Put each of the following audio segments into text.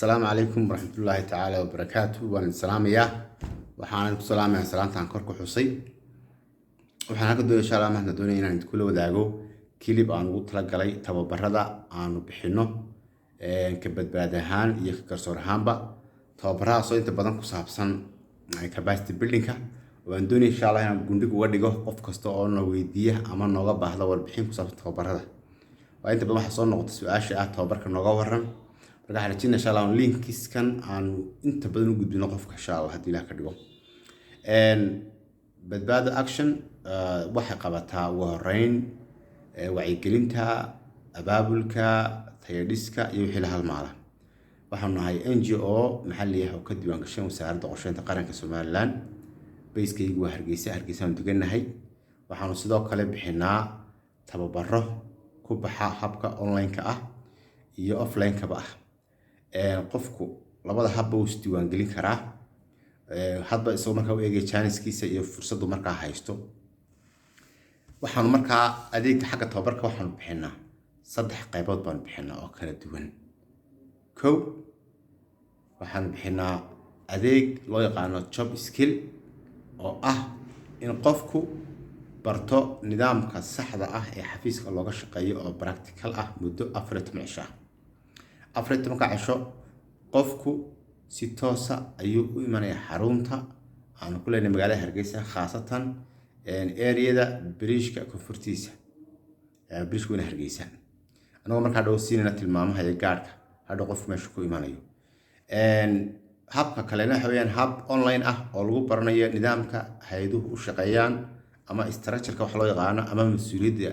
السلام عليكم ورحمة الله تعالى وبركاته. وأنا السلام يا وحنا السلام يا سلامة عن كركو حصي. وحنا كده إن شاء الله مهنا دوني إن كل وداعو كليب عن وطلع قلي تبى بردا عن بحنه كبد بعدهان يكسر هامبا تبى برا صوت بدن كسابسن كباست بيلدينكا وأندوني إن شاء الله هنا جندق وديجو قف كستو أنا ويديه أما نوجا بهذا والبحين كسابس تبى بردا وأنت بما حصل نقطة سؤال شيء تبى برك نوجا ورن marka xariijina insha Allah linkiskan aan inta badan u gudbino qofka insha Allah hadii la ka dhigo badbaado action waxay qabataa wareyn wacyigelinta abaabulka tayadiska iyo wixii la halmaala waxaan nahay NGO maxalli ah oo ka diiwaan gashan wasaaradda qorsheynta qaranka Soomaaliland bayskaygu waa Hargeysa aan deganahay waxaan sidoo kale bixinaa tababaro ku baxa habka online-ka ah iyo offline-ka ah qofku labada habba uu isdiiwaan gelin karaa hadba isoo markaa u eegay channelskiisa iyo fursadu markaa haysto waxaan markaa adeegga xagga tababarka waxaan bixinaa saddex qaybood baan bixinaa oo kala duwan kow waxaan bixinaa adeeg loo yaqaano job skill oo ah in qofku barto nidaamka saxda ah ee xafiiska looga shaqeeyo oo practical ah muddo 4 cisho afarta cisho qofku si toos ah ayuu u imanaya xarunta aan ku leenahay magaalada Hargeysa khaasatan area-da bridge-ka koonfurtiisa bridge-ku in Hargeysa anagoo markaa dhow siinayna tilmaamaha ee gaarka hadda qof meesha ku imanayo habka kalena waxa weeyaan hab online ah oo lagu baranayo nidaamka hay'aduhu u shaqeeyaan ama structure-ka wax loo yaqaan ama mas'uuliyadda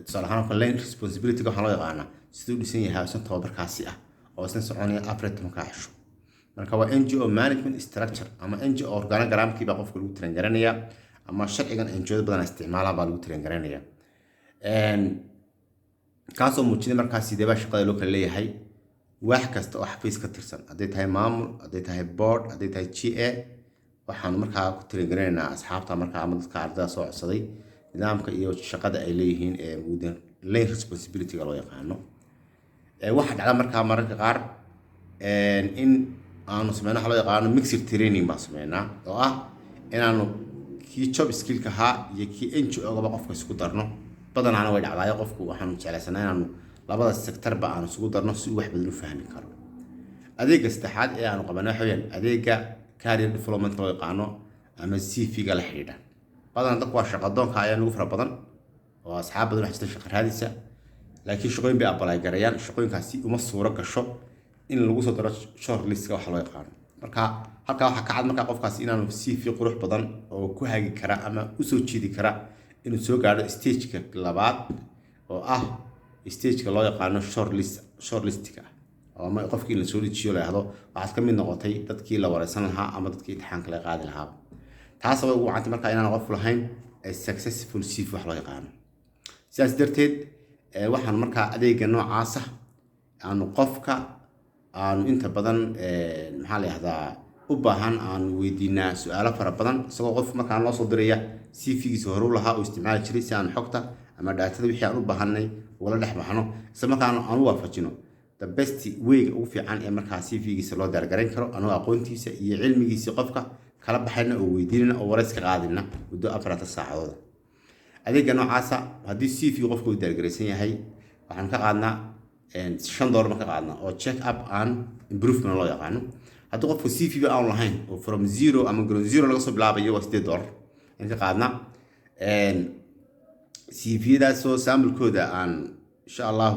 tusaale ahaan online responsibility wax loo yaqaan sidoo dhisan yahay san tababarkaasi ah oo san soconaya afarta cisho marka waa NGO management structure ama NGO organogram-kii baa qofka lagu train garanaya ama sharcigan NGO badan isticmaalaan baa lagu train garanaya kaasoo muujinaya markaa sidee baa shaqada loo kala leeyahay wax kasta oo xafiis ka tirsan haday tahay maamul haday tahay board haday tahay GA waxaan markaa ku train garanaynaa asxaabta markaa ama dadka ardayda soo codsaday nidaamka iyo shaqada ay leeyihiin ee mudan lane responsibility-ga loo yaqaano waxa dhacda markaa mararka qaar in aanu sameeyno waxa loo yaqaano mixed training baa sameeynaa oo ah inaanu kii job skill-ka ha iyo kii NGO-ga qofka isku darno badanaana way dhacdaa qofku waxaan jeclaysanaa inaanu labada sector ba aan isku darno si wax badan u fahmi karo adeegga saddexaad ee aanu qabanay waxa weeyaan adeegga career development loo yaqaano ama CV-ga la xiriira badan dadku waa shaqo doonka ayaa ugu fara badan oo asxaab badan wax shaqo raadisa laakiin shaqooyin bay apply garayaan shaqooyinkaasi uma suuro gasho in lagu soo daro short list-ka wax loo yaqaan marka halka waxa ka cad marka qofkaasi inaanu CV qurux badan oo ku hagi kara ama u soo jeedi kara inuu soo gaaro stage-ka labaad oo ah stage-ka loo yaqaan short list-ka oo ma qofkii la soo dejiyo leeyahdo waxa ka mid noqotay dadkii la wareysan lahaa ama dadkii imtixaanka la qaadi lahaa taas oo ugu wacantay marka inaan qof lahayn successful CV wax loo yaqaan sidaas darteed waxaan markaa adeegga noocaas ah aanu qofka aanu inta badan maxaa la yiraahdaa u baahan aan weydiinaa su'aalo fara badan isagoo qof markaa noo soo diraya CV-giisa hore u lahaa oo isticmaali jiray si aan xogta ama daatada wixii aan u baahanay wala dhex baxno isla markaana aan u waafajino the best way ugu fiican ee markaa CV-giisa loo diyaargareyn karo anoo aqoontiisa iyo cilmigiisa qofka kala baxayna oo weydiinayna oo wareys ka qaadina muddo 4 saacadood adeegga noocaas ah haddii CV qofku u diyaargareysan yahay waxaan ka qaadnaa $5 ka qaadnaa oo check up and improvement loo yaqaano haddii qofku CV aan lahayn oo from zero ama ground zero laga soo bilaabayo waa $8 in ka qaadnaa CV-daas oo sample-kooda aan insha Allah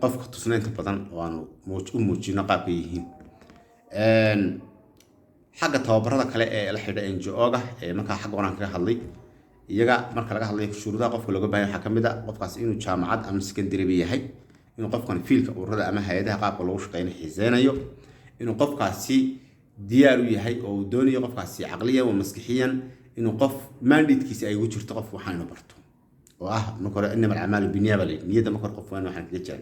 qofka tusnaynta badan oo aan muujino qaabka yihiin xagga tababarada kale ee la xidhiidha NGO-ga marka xagga qoraan kaga hadlay iyaga marka laga hadlayo shuruudaha qofka looga baahan yahay kamid ah qofkaas inuu jaamacad ama secondary yahay inuu qofkan fiilka ururada ama hay'adaha qaabka loogu shaqeeyo xiiseenayo inuu qofkaasi diyaar u yahay oo uu doonayo qofkaasi aqliyan iyo maskaxiyan inuu qof mandate-kiisa ay ugu jirto qof waxaan inuu barto oo ah marka hore inama al-a'maalu binniyaba niyada marka qof waxaan kaga jecel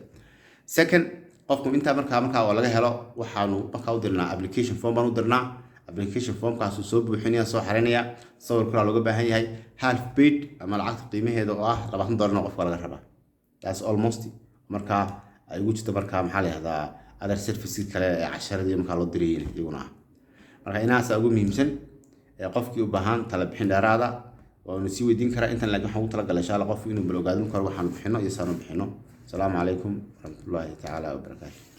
second qofku inta marka oo laga helo waxaanu marka u dirnaa application form baan u dirnaa application form kaas soo buuxinaya soo xareynaya sawir kale looga baahan yahay half paid ama lacagta qiimaheedu oo ah $20 qofka laga rabaa that's almost marka ay ugu jirto marka maxaa la yiraahdaa other services kale ee casharadii markaa loo dirayeen iyaguna marka inaas ugu muhiimsan ee qofkii u baahan tala bixin dheeraada oo sii weydiin kara intan laakiin waxaan u tala galay insha Allah qofku inuu bal ogaadin karo waxaan bixino iyo saan bixino. Assalaamu calaykum warahmatullaahi ta'ala wabarakaatuh.